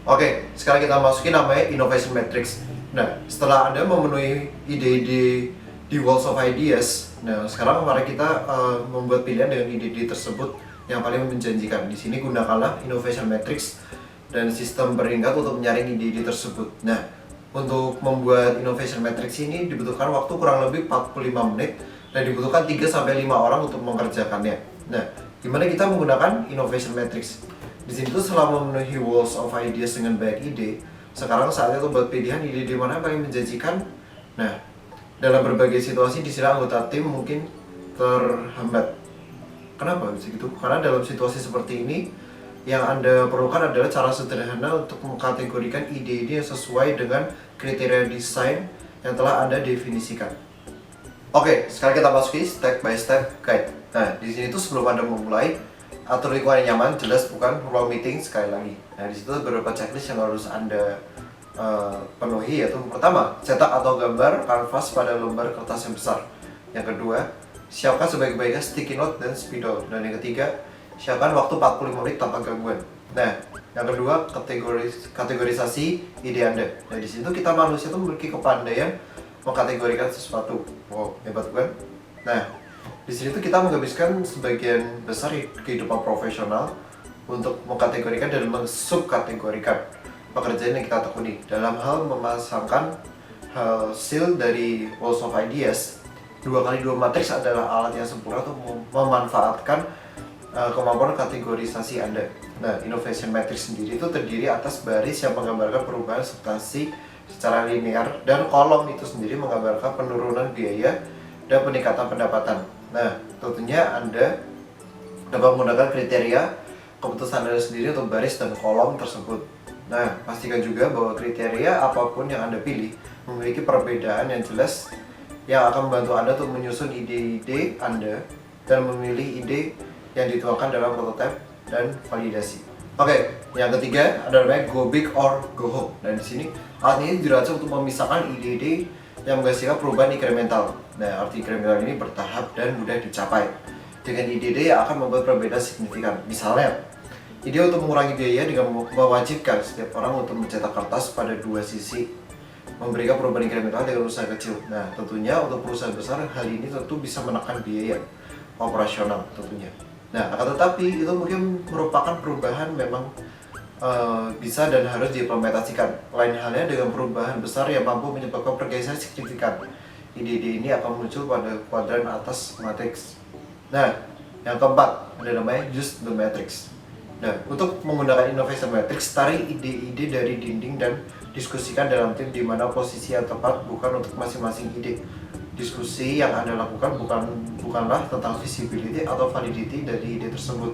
Oke, sekarang kita masukin namanya Innovation Matrix. Nah, setelah Anda memenuhi ide-ide di Walls of Ideas, nah sekarang mari kita membuat pilihan dengan ide-ide tersebut yang paling menjanjikan. Di sini gunakanlah Innovation Matrix dan sistem peringkat untuk menyaring ide-ide tersebut. Nah, untuk membuat Innovation Matrix ini dibutuhkan waktu kurang lebih 45 menit dan dibutuhkan 3-5 orang untuk mengerjakannya. Nah, gimana kita menggunakan Innovation Matrix? Di sini tuh setelah memenuhi Walls of Ideas dengan banyak ide, sekarang saatnya tuh buat pilihan ide-ide mana yang paling menjanjikan. Nah, dalam berbagai situasi di sini anggota tim mungkin terhambat. Kenapa bisa gitu? Karena dalam situasi seperti ini, yang Anda perlukan adalah cara sederhana untuk mengkategorikan ide-ide yang sesuai dengan kriteria desain yang telah Anda definisikan. Oke, sekarang kita masuki step by step guide. Nah, di sini tuh sebelum Anda memulai, atur lingkungan yang nyaman, jelas bukan ruang meeting sekali lagi. Nah, di situ beberapa checklist yang harus Anda penuhi, yaitu pertama, cetak atau gambar kanvas pada lembar kertas yang besar. Yang kedua, siapkan sebaik-baiknya sticky note dan spidol. Dan yang ketiga, siapkan waktu 45 menit tanpa gangguan. Nah, yang kedua, kategorisasi ide Anda. Nah, di situ kita manusia itu memiliki kepandaian mengkategorikan sesuatu. Wow, hebat bukan? Nah, di sini tuh kita menghabiskan sebagian besar kehidupan profesional untuk mengkategorikan dan mensubkategorikan pekerjaan yang kita tekuni. Dalam hal memasangkan hasil dari Walls of Ideas, 2x2 matriks adalah alat yang sempurna untuk memanfaatkan kemampuan kategorisasi Anda. Nah, Innovation Matrix sendiri itu terdiri atas baris yang menggambarkan perubahan substansi secara linear dan kolom itu sendiri menggambarkan penurunan biaya dan peningkatan pendapatan. Nah, tentunya Anda dapat menggunakan kriteria keputusan Anda sendiri untuk baris dan kolom tersebut. Nah, pastikan juga bahwa kriteria apapun yang Anda pilih memiliki perbedaan yang jelas yang akan membantu Anda untuk menyusun ide-ide Anda dan memilih ide yang dituangkan dalam prototipe dan validasi. Oke, yang ketiga ada namanya go big or go home. Dan di sini alat ini dirancang untuk memisahkan ide-ide yang menghasilkan perubahan inkremental. Nah, arti inkremental ini bertahap dan mudah dicapai dengan ide-ide yang akan membuat perbedaan signifikan. Misalnya, ide untuk mengurangi biaya dengan mewajibkan setiap orang untuk mencetak kertas pada dua sisi, memberikan perubahan inkremental dengan usaha kecil. Nah, tentunya untuk perusahaan besar hal ini tentu bisa menekan biaya operasional tentunya. Nah, akan tetapi itu mungkin merupakan perubahan memang bisa dan harus diimplementasikan. Lain halnya dengan perubahan besar yang mampu menyebabkan pergeseran signifikan. Ide-ide ini akan muncul pada kuadran atas matriks. Nah, yang keempat ada namanya use the matrix. Nah, untuk menggunakan Innovation Matrix, tarik ide-ide dari dinding dan diskusikan dalam tim di mana posisi yang tepat bukan untuk masing-masing ide. Diskusi yang Anda lakukan bukanlah tentang visibility atau validity dari ide tersebut,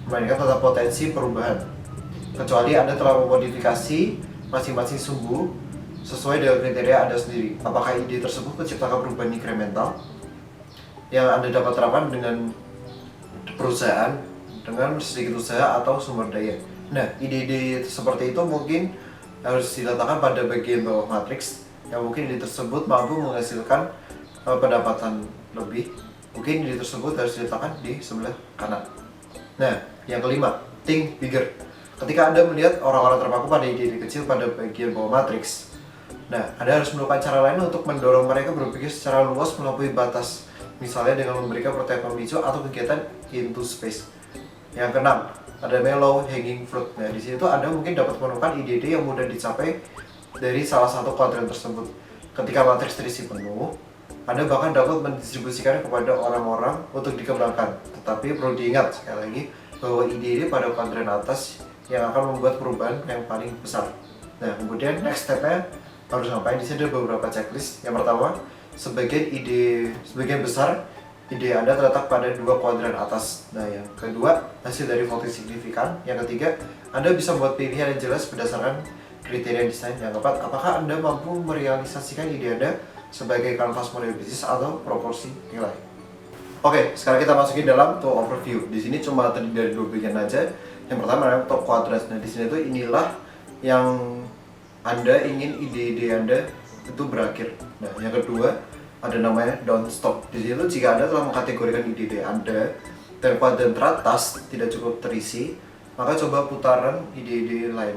melainkan tentang potensi perubahan. Kecuali Anda telah memodifikasi masing-masing sumbu sesuai dengan kriteria Anda sendiri. Apakah ide tersebut menciptakan perubahan inkremental yang Anda dapat terapkan dengan perusahaan dengan sedikit usaha atau sumber daya. Nah, ide-ide seperti itu mungkin harus diletakkan pada bagian bawah matriks yang mungkin ide tersebut mampu menghasilkan pendapatan lebih. Mungkin ide tersebut harus diletakkan di sebelah kanan. Nah, yang kelima, think bigger. Ketika Anda melihat orang-orang terpaku pada ide-ide kecil pada bagian bawah matriks, nah, Anda harus menemukan cara lain untuk mendorong mereka berpikir secara luas melampaui batas. Misalnya dengan memberikan prototipe pemicu atau kegiatan into space. Yang keenam, ada low hanging fruit. Nah, di situ Anda mungkin dapat menemukan ide-ide yang mudah dicapai dari salah satu kuadran tersebut. Ketika matriks terisi penuh, Anda bahkan dapat mendistribusikannya kepada orang-orang untuk dikembangkan. Tetapi perlu diingat sekali lagi bahwa ide-ide pada kuadran atas yang akan membuat perubahan yang paling besar. Nah, kemudian next step-nya harus ngapain? Di sini ada beberapa checklist. Yang pertama, sebagian besar ide Anda terletak pada dua kuadran atas. Nah, yang kedua, hasil dari voting signifikan. Yang ketiga, Anda bisa membuat pilihan yang jelas berdasarkan kriteria desain. Yang keempat, apakah Anda mampu merealisasikan ide Anda sebagai kanvas model bisnis atau proporsi nilai. Oke, sekarang kita masukin dalam tool overview. Di sini cuma terdiri dari dua bagian aja. Yang pertama adalah top quadrants. Nah, di sini tuh inilah yang Anda ingin ide-ide Anda itu berakhir. Nah, yang kedua ada namanya don't stop. Di situ jika Anda telah mengkategorikan ide-ide Anda dan kuadran teratas tidak cukup terisi, maka coba putaran ide-ide lain.